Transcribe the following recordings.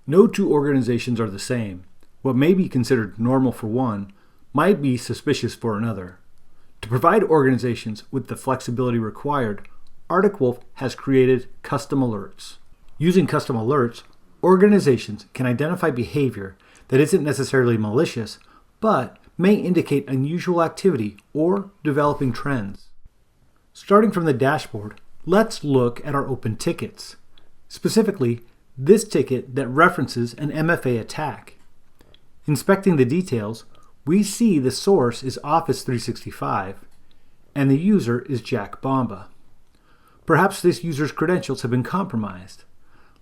No two organizations are the same. What may be considered normal for one might be suspicious for another. To provide organizations with the flexibility required, Arctic Wolf has created custom alerts. Using custom alerts, organizations can identify behavior that isn't necessarily malicious, but may indicate unusual activity or developing trends. Starting from the dashboard, let's look at our open tickets. Specifically, this ticket that references an MFA attack. Inspecting the details, we see the source is Office 365 and the user is Jack Bomba. Perhaps this user's credentials have been compromised.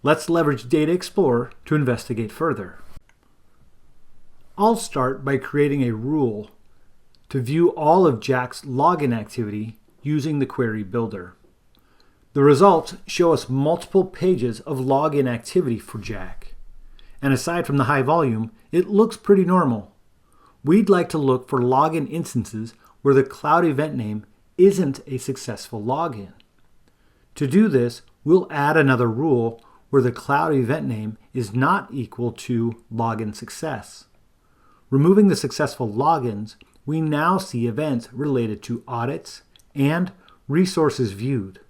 Let's leverage Data Explorer to investigate further. I'll start by creating a rule to view all of Jack's login activity using the Query Builder. The results show us multiple pages of login activity for Jack. And aside from the high volume, it looks pretty normal. We'd like to look for login instances where the cloud event name isn't a successful login. To do this, we'll add another rule where the cloud event name is not equal to login success. Removing the successful logins, we now see events related to audits and resources viewed.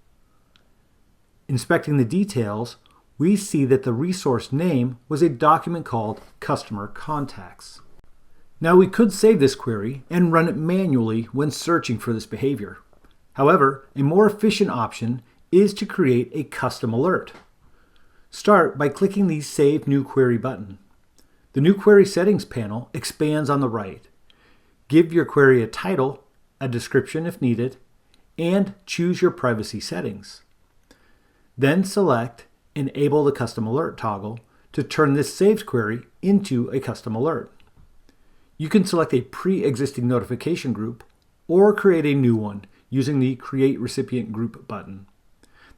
Inspecting the details, we see that the resource name was a document called Customer Contacts. Now we could save this query and run it manually when searching for this behavior. However, a more efficient option is to create a custom alert. Start by clicking the Save New Query button. The New Query Settings panel expands on the right. Give your query a title, a description if needed, and choose your privacy settings. Then select Enable the Custom Alert toggle to turn this saved query into a custom alert. You can select a pre-existing notification group or create a new one using the Create Recipient Group button.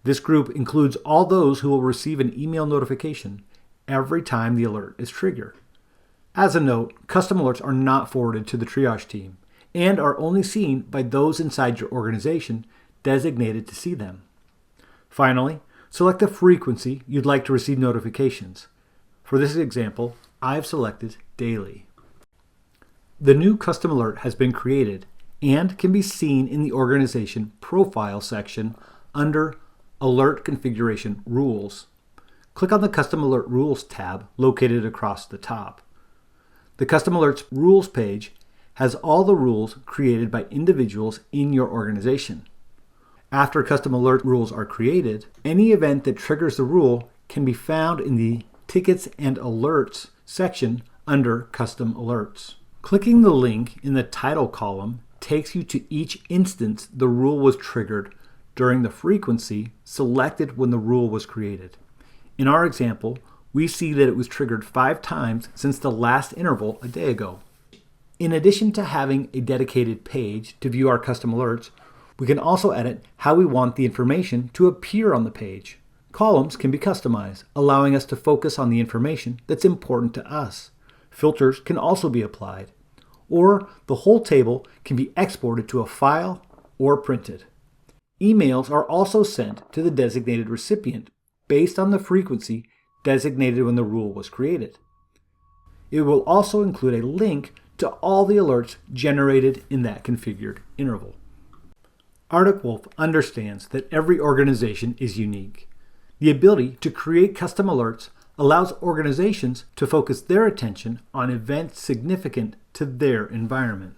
This group includes all those who will receive an email notification every time the alert is triggered. As a note, custom alerts are not forwarded to the triage team and are only seen by those inside your organization designated to see them. Finally, select the frequency you'd like to receive notifications. For this example, I've selected Daily. The new custom alert has been created and can be seen in the Organization Profile section under Alert Configuration Rules. Click on the Custom Alert Rules tab located across the top. The Custom Alerts Rules page has all the rules created by individuals in your organization. After custom alert rules are created, any event that triggers the rule can be found in the Tickets and Alerts section under Custom Alerts. Clicking the link in the title column takes you to each instance the rule was triggered during the frequency selected when the rule was created. In our example, we see that it was triggered 5 times since the last interval a day ago. In addition to having a dedicated page to view our custom alerts, we can also edit how we want the information to appear on the page. Columns can be customized, allowing us to focus on the information that's important to us. Filters can also be applied, or the whole table can be exported to a file or printed. Emails are also sent to the designated recipient based on the frequency designated when the rule was created. It will also include a link to all the alerts generated in that configured interval. Arctic Wolf understands that every organization is unique. The ability to create custom alerts allows organizations to focus their attention on events significant to their environment.